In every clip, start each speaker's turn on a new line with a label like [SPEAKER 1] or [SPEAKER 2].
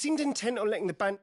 [SPEAKER 1] seemed intent on letting the band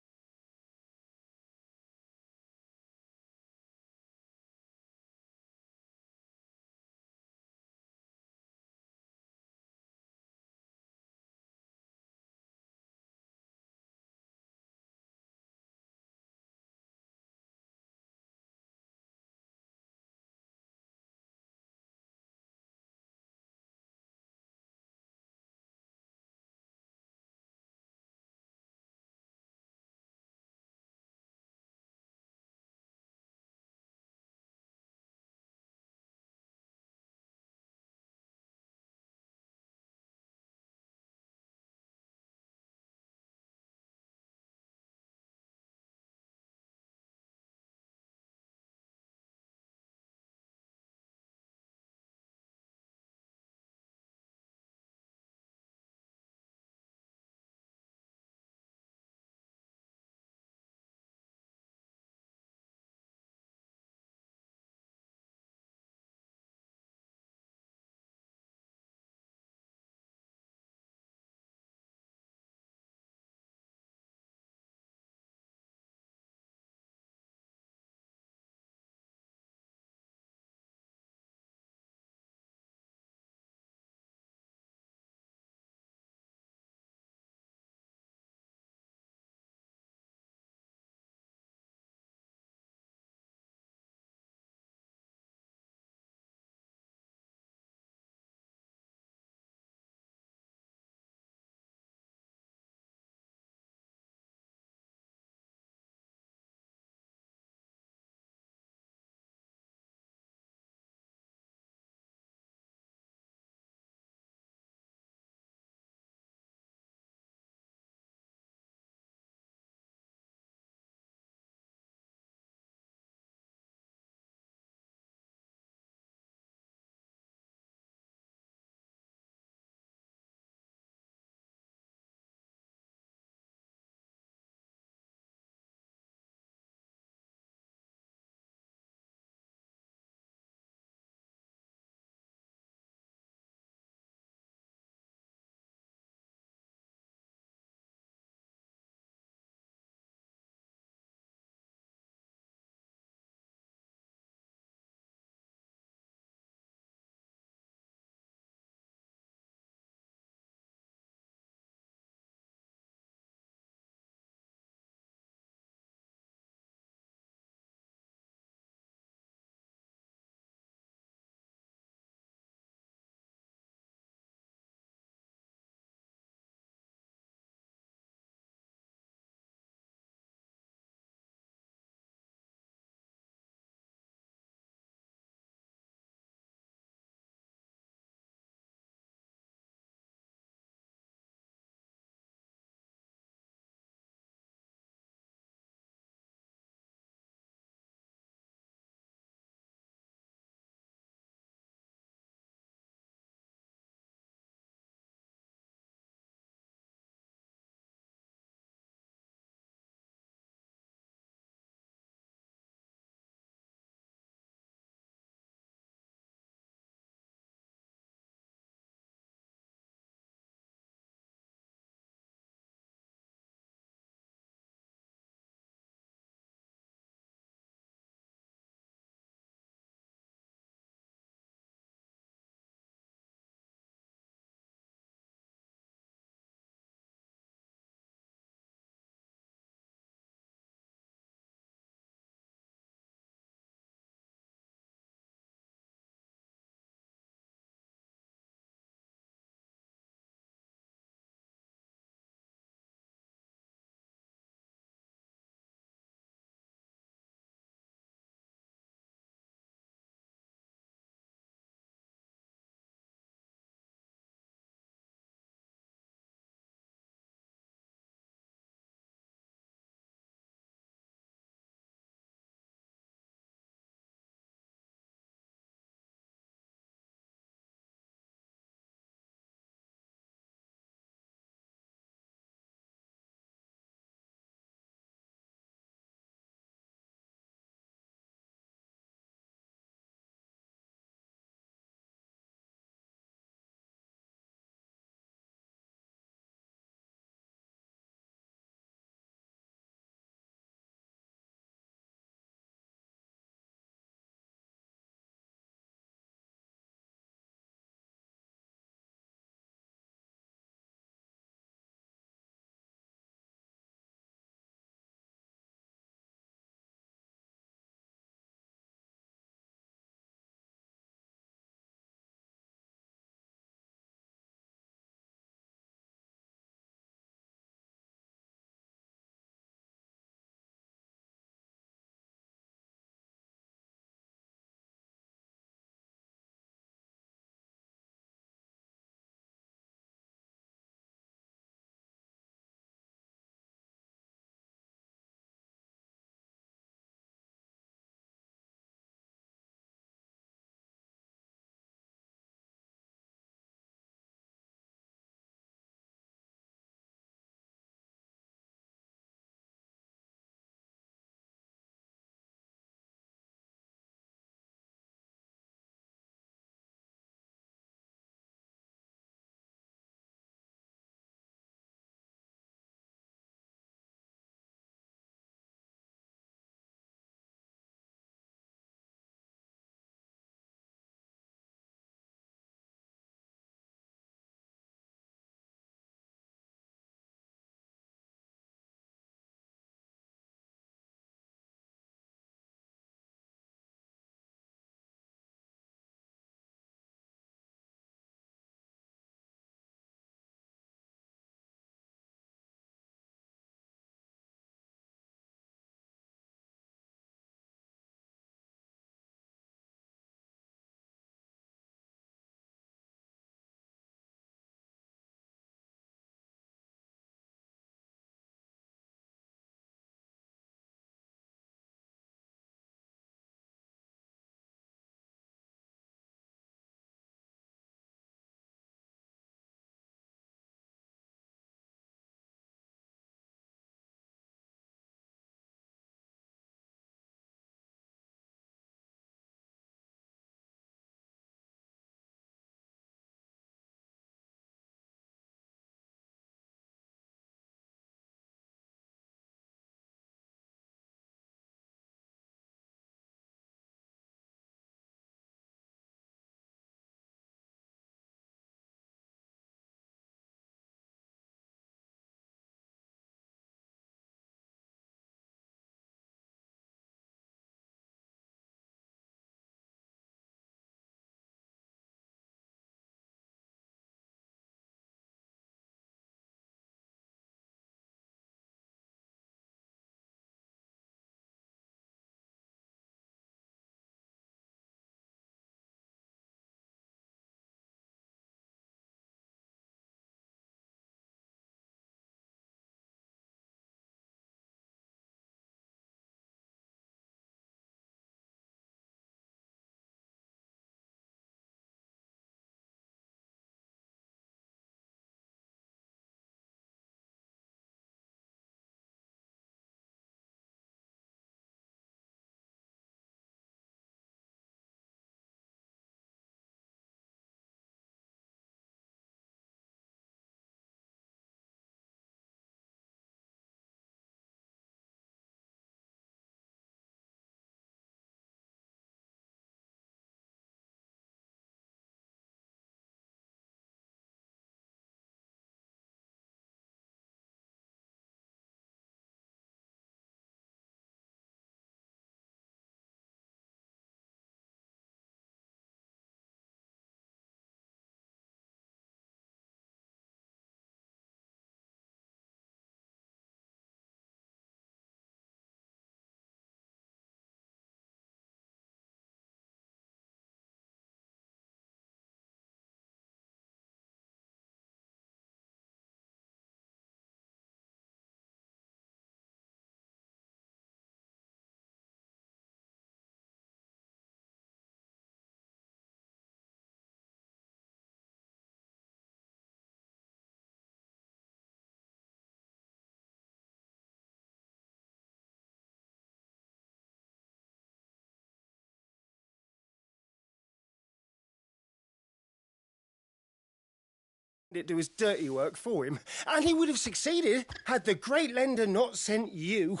[SPEAKER 1] it do his dirty work for him, and he would have succeeded had the great lender not sent you.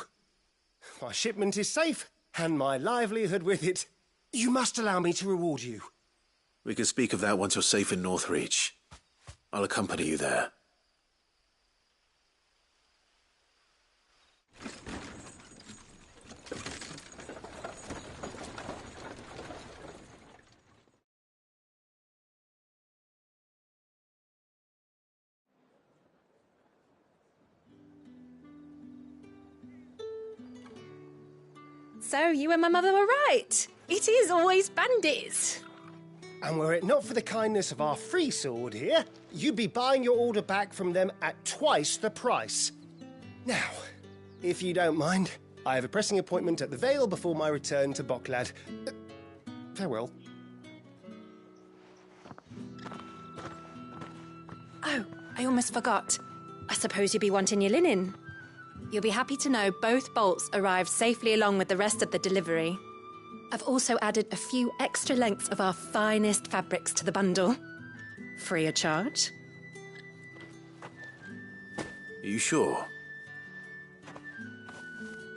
[SPEAKER 1] My shipment is safe, and my livelihood with it. You must allow me to reward you.
[SPEAKER 2] We can speak of that once you're safe in Northreach. I'll accompany you there.
[SPEAKER 3] So you and my mother were right. It is always bandits.
[SPEAKER 1] And were it not for the kindness of our free sword here, you'd be buying your order back from them at twice the price. Now, if you don't mind, I have a pressing appointment at the Vale before my return to Bocklad. Farewell.
[SPEAKER 3] Oh, I almost forgot. I suppose you'll be wanting your linen. You'll be happy to know both bolts arrived safely along with the rest of the delivery. I've also added a few extra lengths of our finest fabrics to the bundle. Free of charge.
[SPEAKER 2] Are you sure?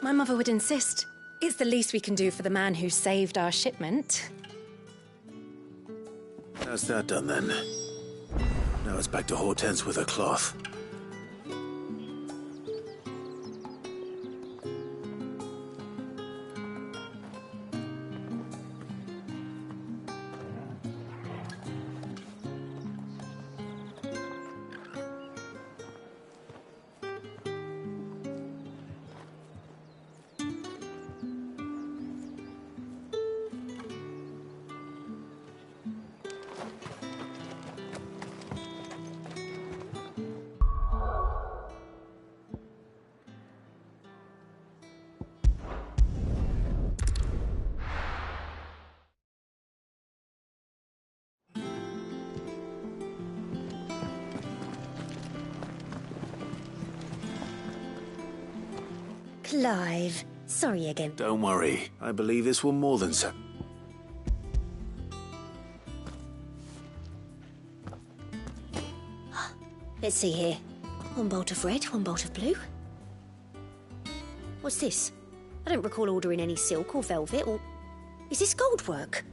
[SPEAKER 3] My mother would insist. It's the least we can do for the man who saved our shipment.
[SPEAKER 2] How's that done then? Now it's back to Hortense with her cloth.
[SPEAKER 4] Clive, sorry again.
[SPEAKER 2] Don't worry. I believe this will more than
[SPEAKER 4] Let's see here. One bolt of red, one bolt of blue. What's this? I don't recall ordering any silk or velvet or... Is this gold work?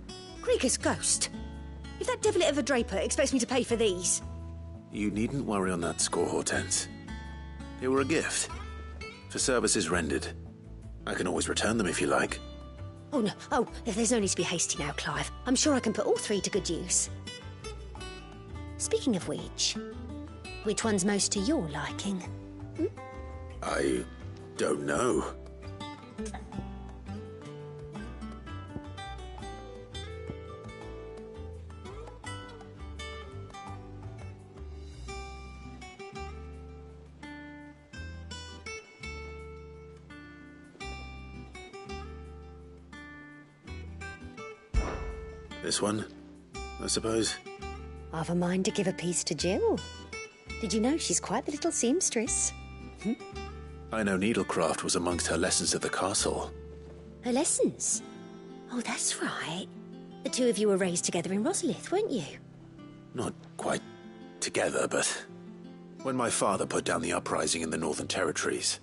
[SPEAKER 4] Grieger's ghost. If that devilet of a draper expects me to pay for these...
[SPEAKER 2] You needn't worry on that score, Hortense. They were a gift. For services rendered. I can always return them if you like.
[SPEAKER 4] Oh, no. Oh, there's no need to be hasty now, Clive. I'm sure I can put all three to good use. Speaking of which one's most to your liking? Hmm?
[SPEAKER 2] I don't know. This one, I suppose.
[SPEAKER 4] I've a mind to give a piece to Jill. Did you know she's quite the little seamstress?
[SPEAKER 2] I know needlecraft was amongst her lessons at the castle.
[SPEAKER 4] Her lessons? Oh, that's right. The two of you were raised together in Rosalith, weren't you?
[SPEAKER 2] Not quite together, but when my father put down the uprising in the Northern Territories,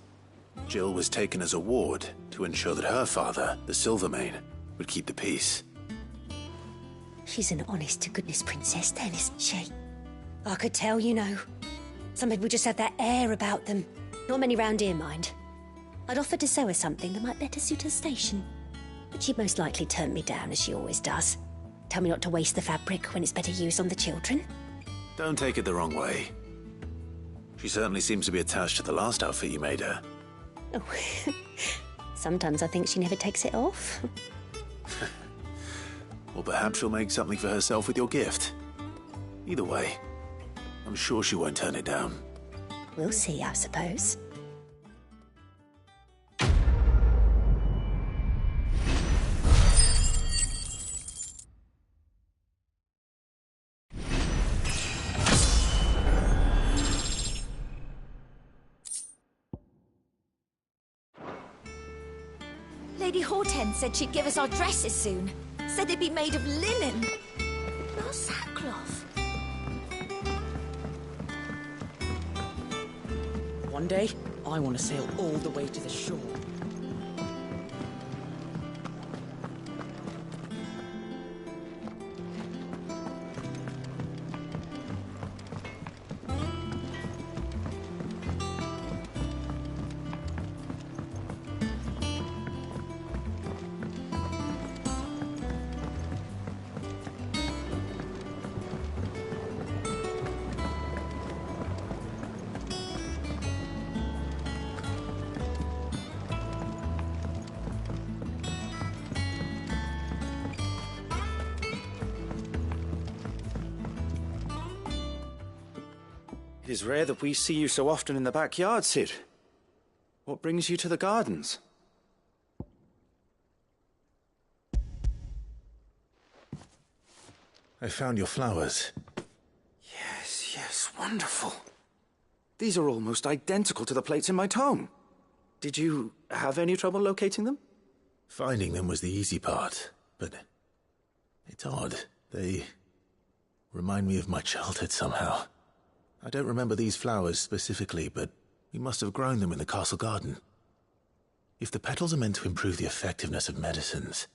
[SPEAKER 2] Jill was taken as a ward to ensure that her father, the Silvermane, would keep the peace.
[SPEAKER 4] She's an honest-to-goodness princess then, isn't she? I could tell, you know. Some people just have that air about them. Not many round here, mind. I'd offered to sew her something that might better suit her station. But she'd most likely turn me down, as she always does. Tell me not to waste the fabric when it's better used on the children.
[SPEAKER 2] Don't take it the wrong way. She certainly seems to be attached to the last outfit you made her.
[SPEAKER 4] Oh, sometimes I think she never takes it off.
[SPEAKER 2] Or perhaps she'll make something for herself with your gift. Either way, I'm sure she won't turn it down.
[SPEAKER 4] We'll see, I suppose.
[SPEAKER 5] Lady Hortense said she'd give us our dresses soon. Said they'd be made of linen. Not sackcloth.
[SPEAKER 6] One day, I want to sail all the way to the shore.
[SPEAKER 7] It is rare that we see you so often in the backyard, Sid. What brings you to the gardens?
[SPEAKER 2] I found your flowers.
[SPEAKER 7] Yes, wonderful. These are almost identical to the plates in my tome. Did you have any trouble locating them?
[SPEAKER 2] Finding them was the easy part, but it's odd. They remind me of my childhood somehow. I don't remember these flowers specifically, but we must have grown them in the castle garden. If the petals are meant to improve the effectiveness of medicines,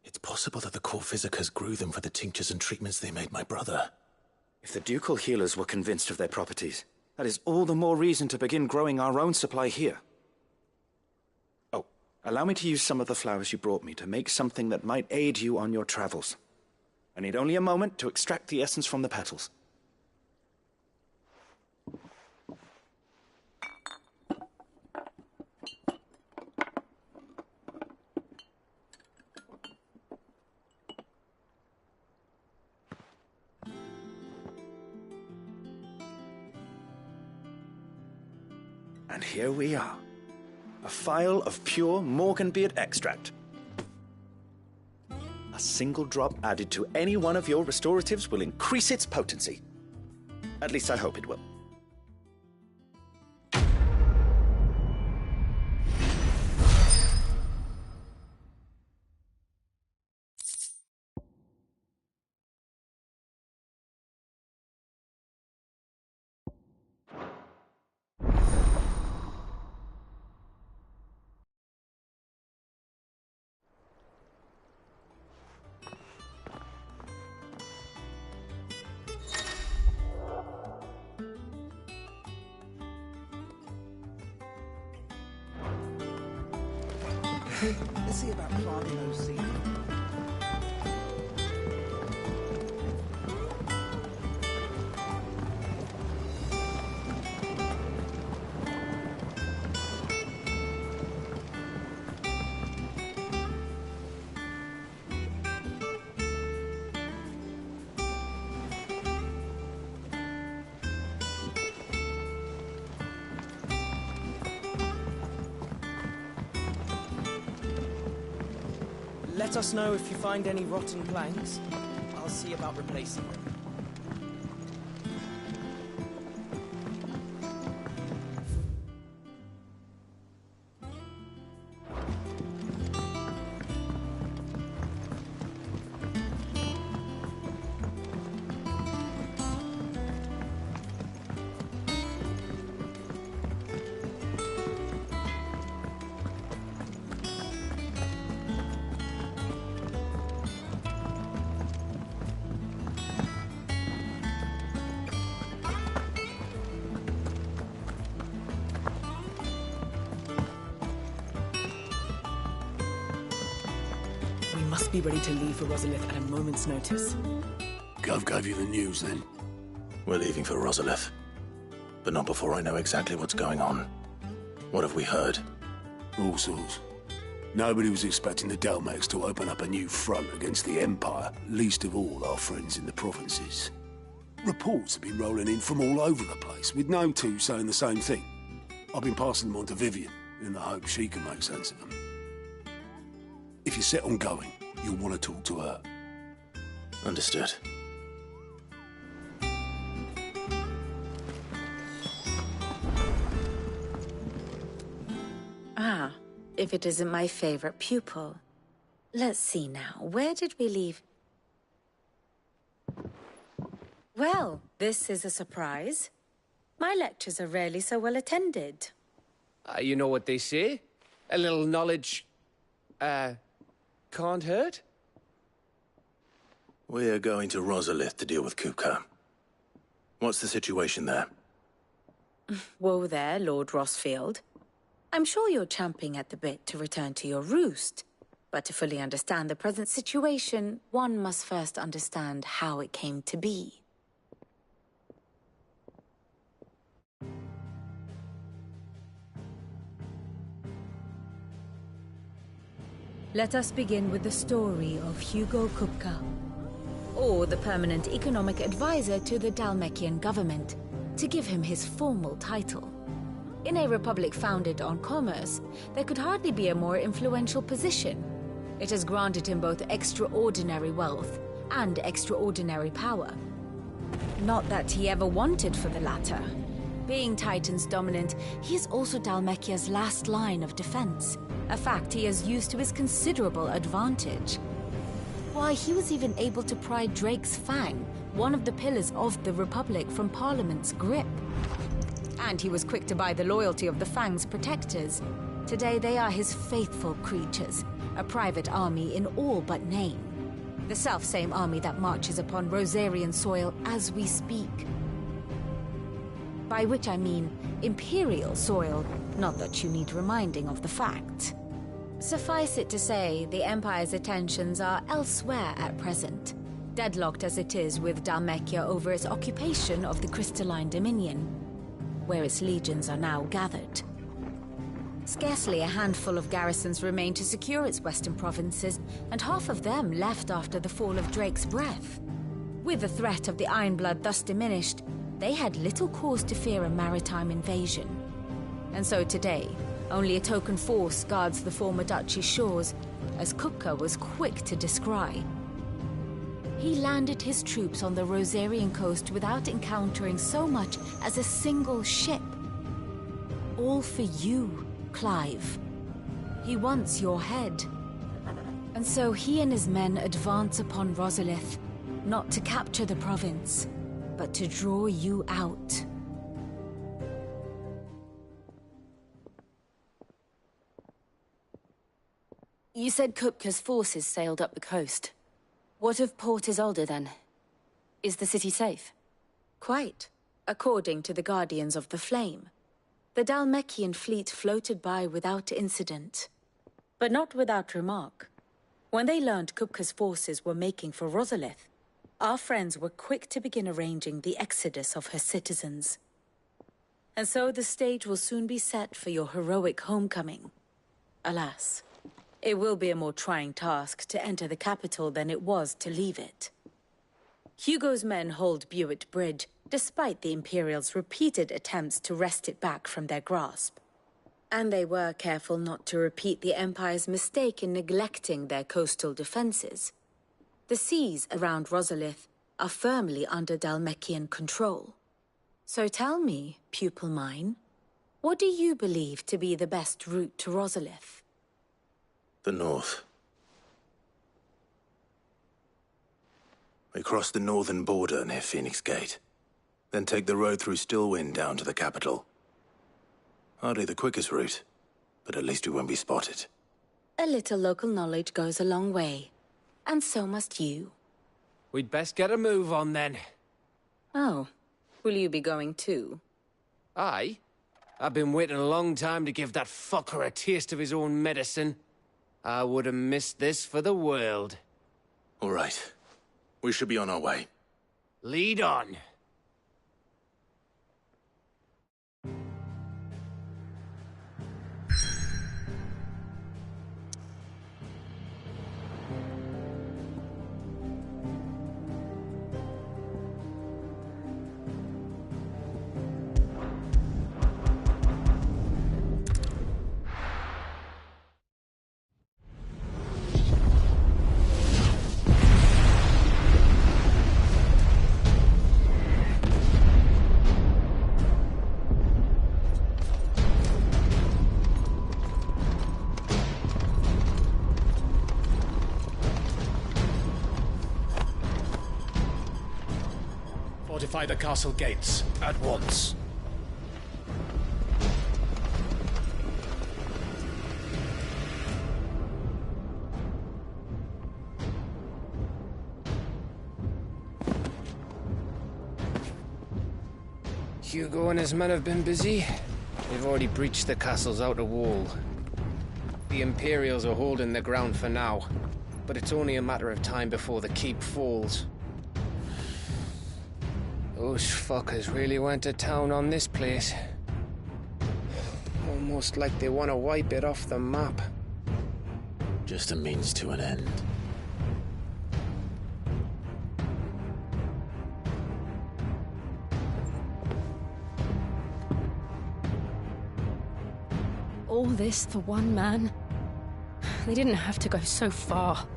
[SPEAKER 2] it's possible that the court physicers grew them for the tinctures and treatments they made my brother.
[SPEAKER 7] If the ducal healers were convinced of their properties, that is all the more reason to begin growing our own supply here. Oh, allow me to use some of the flowers you brought me to make something that might aid you on your travels. I need only a moment to extract the essence from the petals. And here we are. A phial of pure Morganbeard extract. A single drop added to any one of your restoratives will increase its potency. At least I hope it will.
[SPEAKER 8] Let's see about planting those seeds.
[SPEAKER 6] Let us know if you find any rotten planks. I'll see about replacing them. We must be ready to leave for Rosalith at a moment's notice.
[SPEAKER 9] Gov gave you the news, then?
[SPEAKER 2] We're leaving for Rosalith, but not before I know exactly what's going on. What have we heard?
[SPEAKER 9] All sorts. Nobody was expecting the Delmex to open up a new front against the Empire, least of all our friends in the provinces. Reports have been rolling in from all over the place, with no two saying the same thing. I've been passing them on to Vivian, in the hope she can make sense of them. If you're set on going, you'll want to talk to her.
[SPEAKER 2] Understood.
[SPEAKER 10] Ah, if it isn't my favorite pupil. Let's see now, where did we leave? Well, this is a surprise. My lectures are rarely so well attended.
[SPEAKER 11] You know what they say? A little knowledge, can't hurt?
[SPEAKER 2] We're going to Rosalith to deal with Kupka. What's the situation there?
[SPEAKER 10] Whoa there, Lord Rossfield. I'm sure you're champing at the bit to return to your roost. But to fully understand the present situation, one must first understand how it came to be.
[SPEAKER 12] Let us begin with the story of Hugo Kupka, or the permanent economic advisor to the Dalmekian government, to give him his formal title. In a republic founded on commerce, there could hardly be a more influential position. It has granted him both extraordinary wealth and extraordinary power. Not that he ever wanted for the latter. Being Titan's dominant, he is also Dalmekia's last line of defense, a fact he has used to his considerable advantage. Why, he was even able to pry Drake's Fang, one of the pillars of the Republic, from Parliament's grip. And he was quick to buy the loyalty of the Fang's protectors. Today they are his faithful creatures, a private army in all but name. The self-same army that marches upon Rosarian soil as we speak. By which I mean Imperial soil, not that you need reminding of the fact. Suffice it to say, the Empire's attentions are elsewhere at present, deadlocked as it is with Dalmekia over its occupation of the Crystalline Dominion, where its legions are now gathered. Scarcely a handful of garrisons remain to secure its western provinces, and half of them left after the fall of Drake's Breath. With the threat of the Ironblood thus diminished, they had little cause to fear a maritime invasion. And so today, only a token force guards the former duchy's shores, as Kupka was quick to descry. He landed his troops on the Rosarian coast without encountering so much as a single ship. All for you, Clive. He wants your head. And so he and his men advance upon Rosalith, not to capture the province, but to draw you out.
[SPEAKER 13] You said Kupka's forces sailed up the coast. What of Port Isolde, then? Is the city safe?
[SPEAKER 10] Quite, according to the Guardians of the Flame. The Dalmekian fleet floated by without incident. But not without remark. When they learned Kupka's forces were making for Rosalith, our friends were quick to begin arranging the exodus of her citizens. And so the stage will soon be set for your heroic homecoming. Alas, it will be a more trying task to enter the capital than it was to leave it. Hugo's men hold Buett Bridge, despite the Imperials' repeated attempts to wrest it back from their grasp. And they were careful not to repeat the Empire's mistake in neglecting their coastal defenses. The seas around Rosalith are firmly under Dalmekian control. So tell me, pupil mine, what do you believe to be the best route to Rosalith?
[SPEAKER 2] The north. We cross the northern border near Phoenix Gate, then take the road through Stillwind down to the capital. Hardly the quickest route, but at least we won't be spotted.
[SPEAKER 10] A little local knowledge goes a long way, and so must you.
[SPEAKER 11] We'd best get a move on then.
[SPEAKER 10] Oh, will you be going too?
[SPEAKER 11] Aye. I've been waiting a long time to give that fucker a taste of his own medicine. I would have missed this for the world.
[SPEAKER 2] All right. We should be on our way.
[SPEAKER 11] Lead on.
[SPEAKER 14] Fortify the castle gates, at once.
[SPEAKER 11] Hugo and his men have been busy. They've already breached the castle's outer wall. The Imperials are holding the ground for now, but it's only a matter of time before the keep falls. Those fuckers really went to town on this place. Almost like they want to wipe it off the map.
[SPEAKER 2] Just a means to an end.
[SPEAKER 3] All this for one man? They didn't have to go so far.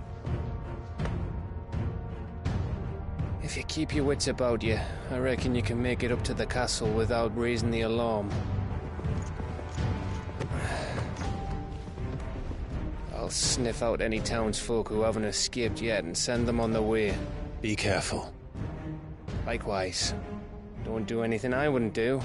[SPEAKER 11] If you keep your wits about you, I reckon you can make it up to the castle without raising the alarm. I'll sniff out any townsfolk who haven't escaped yet and send them on their way.
[SPEAKER 2] Be careful.
[SPEAKER 11] Likewise. Don't do anything I wouldn't do.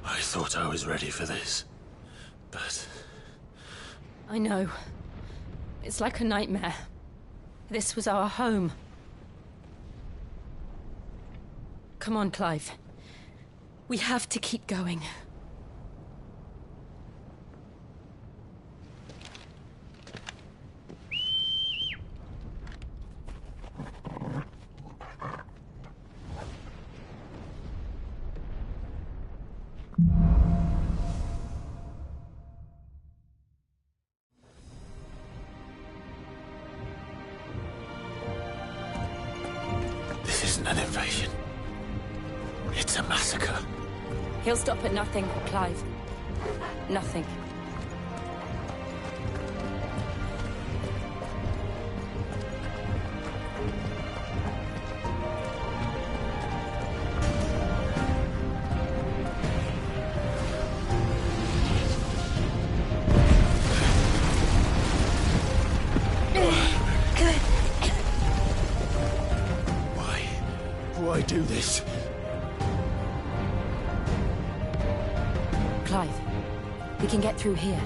[SPEAKER 2] I thought I was ready for this, but...
[SPEAKER 3] I know. It's like a nightmare. This was our home. Come on, Clive. We have to keep going.
[SPEAKER 2] This isn't an invasion. It's a massacre.
[SPEAKER 3] He'll stop at nothing, Clive. Nothing.
[SPEAKER 2] Why do this?
[SPEAKER 13] Clive, we can get through here.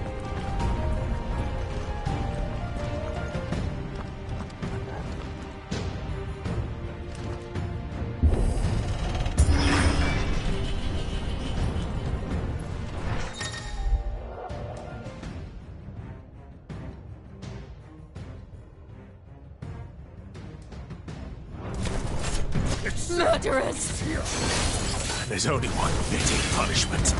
[SPEAKER 3] Murderers!
[SPEAKER 2] There's only one fitting punishment.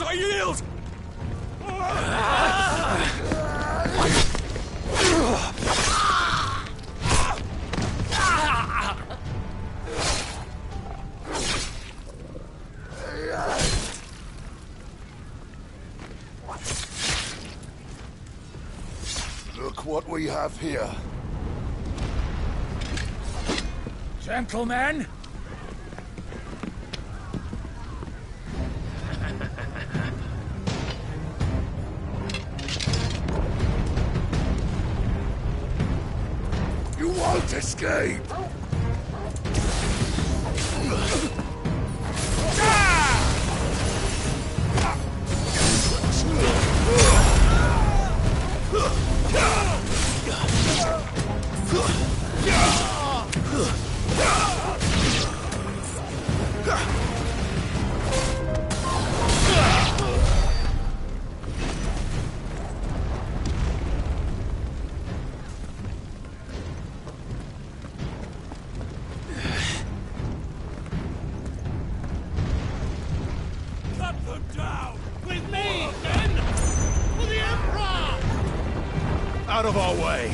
[SPEAKER 14] I yield!
[SPEAKER 9] Look what we have here.
[SPEAKER 14] Gentlemen!
[SPEAKER 9] escape.
[SPEAKER 14] Cut them down! With me, then! For the Emperor!
[SPEAKER 2] Out of our way!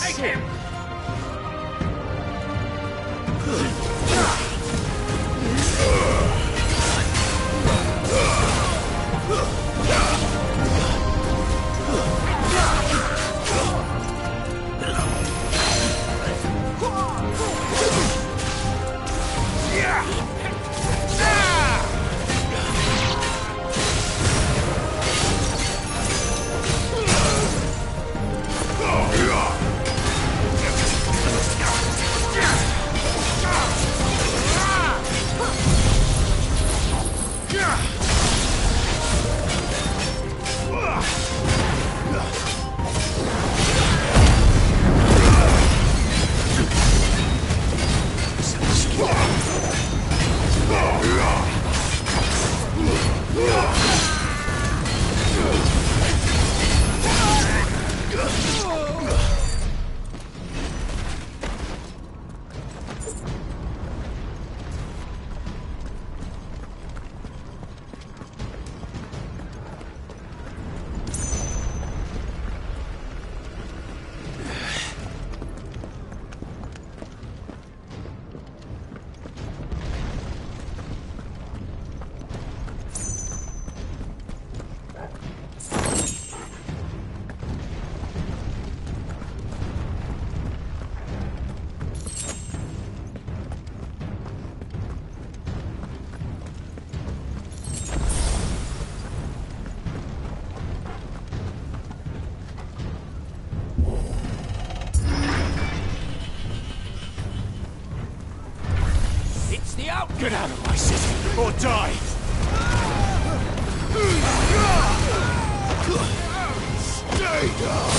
[SPEAKER 14] Take him!
[SPEAKER 2] Get out of my city, or die!
[SPEAKER 9] Stay down!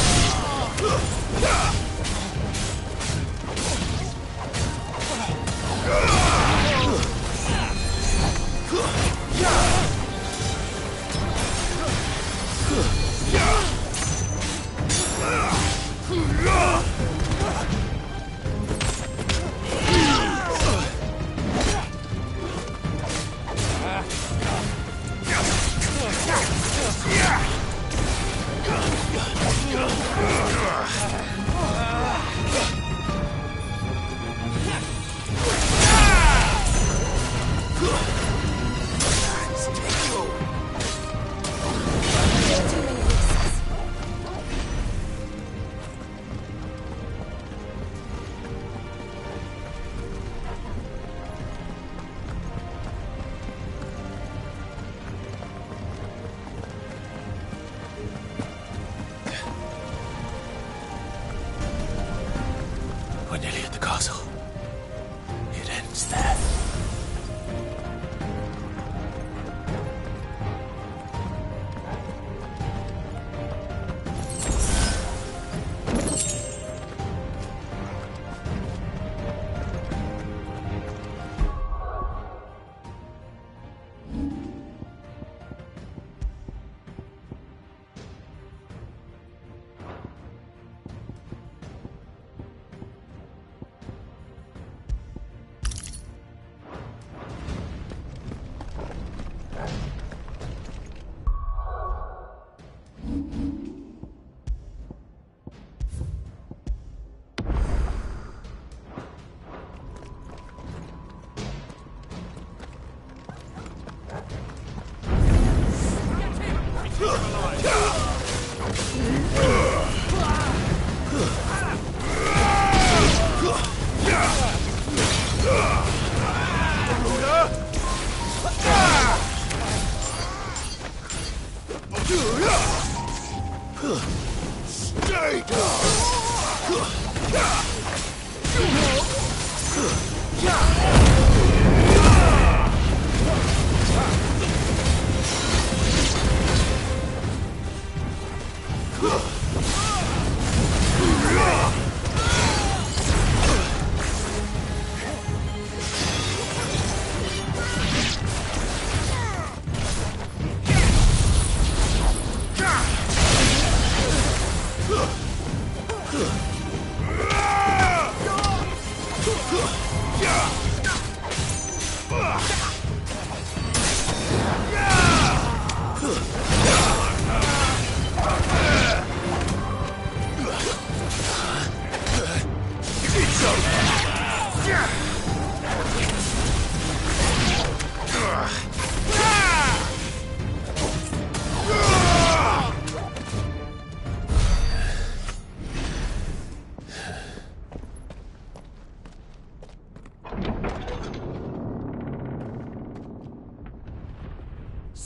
[SPEAKER 9] Stay down!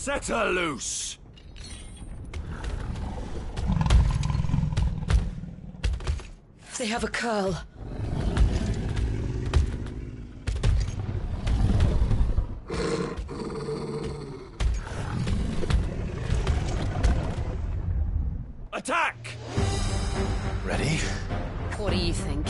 [SPEAKER 9] Set her loose!
[SPEAKER 15] They have a curl.
[SPEAKER 9] Attack!
[SPEAKER 2] Ready?
[SPEAKER 13] What do you think?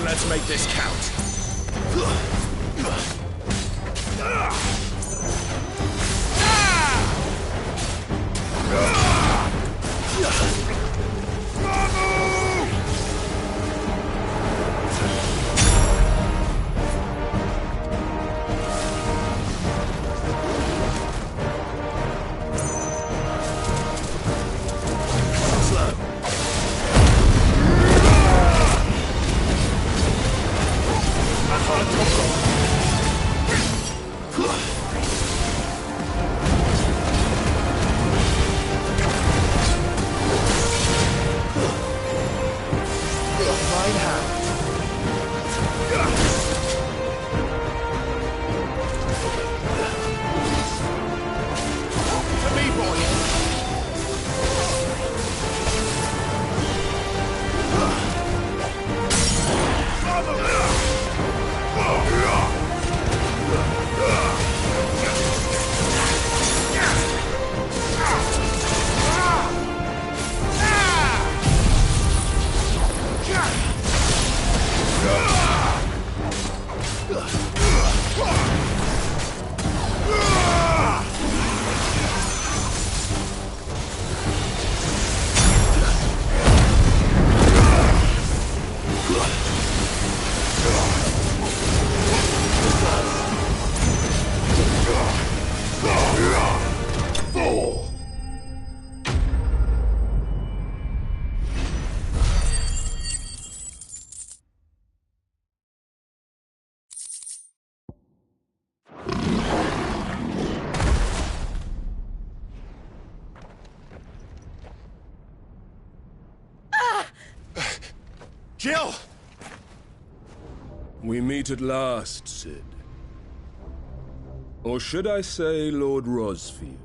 [SPEAKER 9] Let's make this count.
[SPEAKER 2] Jill!
[SPEAKER 9] We meet at last, Sid. Or should I say, Lord Rosfield?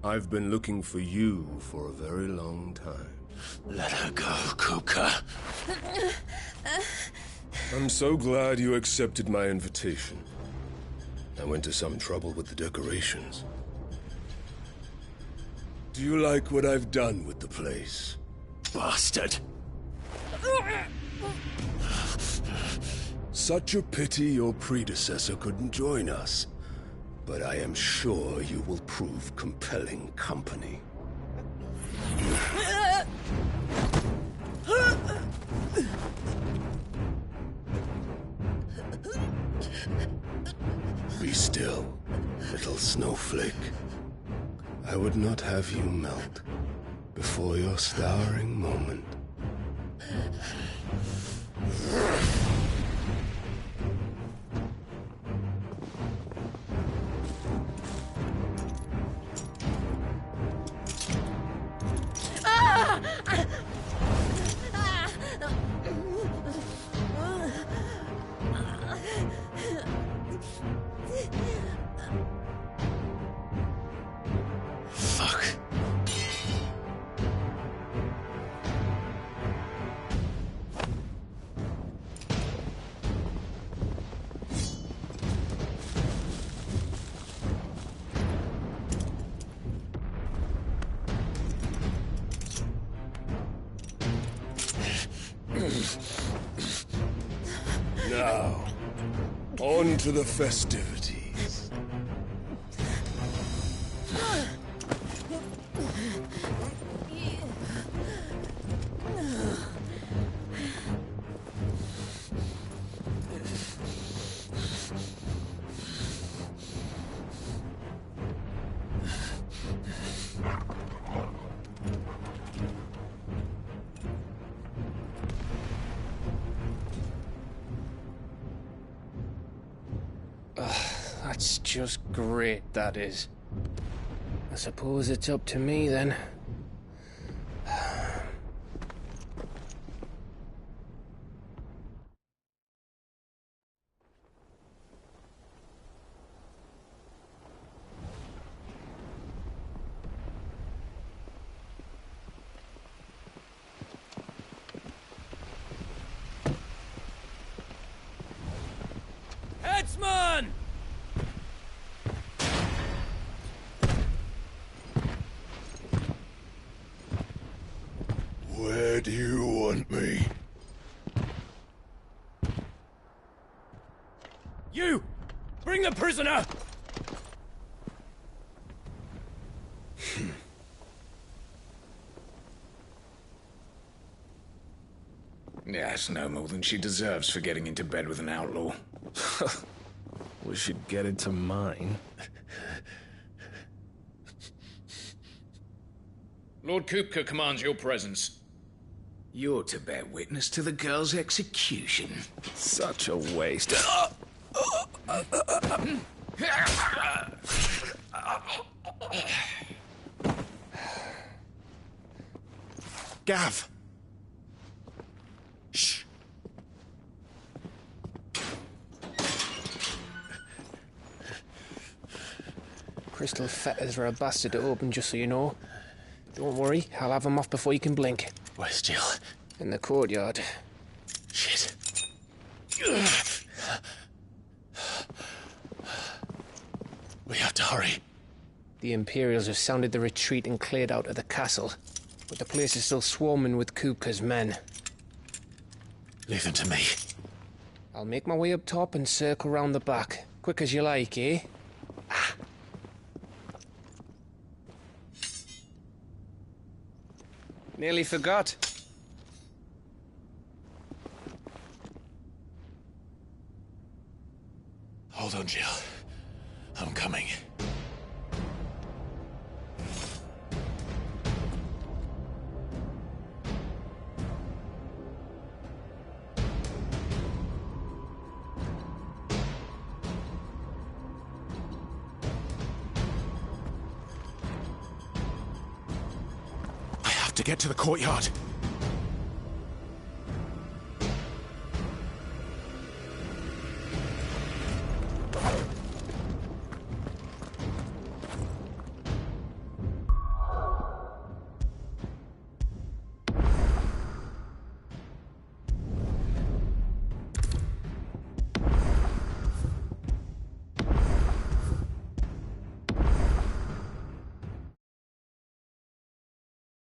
[SPEAKER 9] I've been looking for you for a very long time.
[SPEAKER 2] Let her go, Kupka.
[SPEAKER 9] I'm so glad you accepted my invitation. I went to some trouble with the decorations. Do you like what I've done with the place?
[SPEAKER 2] Bastard!
[SPEAKER 9] Such a pity your predecessor couldn't join us. But I am sure you will prove compelling company. Be still, little snowflake. I would not have you melt before your starring moment.
[SPEAKER 2] Fuck.
[SPEAKER 9] Now, on to the festivities.
[SPEAKER 11] That's just great, that is. I suppose it's up to me, then.
[SPEAKER 14] Headsman!
[SPEAKER 9] Where do you want me?
[SPEAKER 14] You! Bring the prisoner!
[SPEAKER 16] Yes, no more than she deserves for getting into bed with an outlaw.
[SPEAKER 11] We should get into mine.
[SPEAKER 16] Lord Kupka commands your presence. You're to bear witness to the girl's execution.
[SPEAKER 11] Such a waste.
[SPEAKER 2] Gav! Shh!
[SPEAKER 11] Crystal fetters are a bastard to open, just so you know. Don't worry, I'll have them off before you can blink.
[SPEAKER 2] Where's Jill?
[SPEAKER 11] In the courtyard.
[SPEAKER 2] Shit. We have to hurry.
[SPEAKER 11] The Imperials have sounded the retreat and cleared out of the castle. But the place is still swarming with Kupka's men.
[SPEAKER 2] Leave them to me.
[SPEAKER 11] I'll make my way up top and circle round the back. Quick as you like, eh? Ah. Nearly forgot.
[SPEAKER 2] Hold on, Jill. I'm coming. I have to get to the courtyard.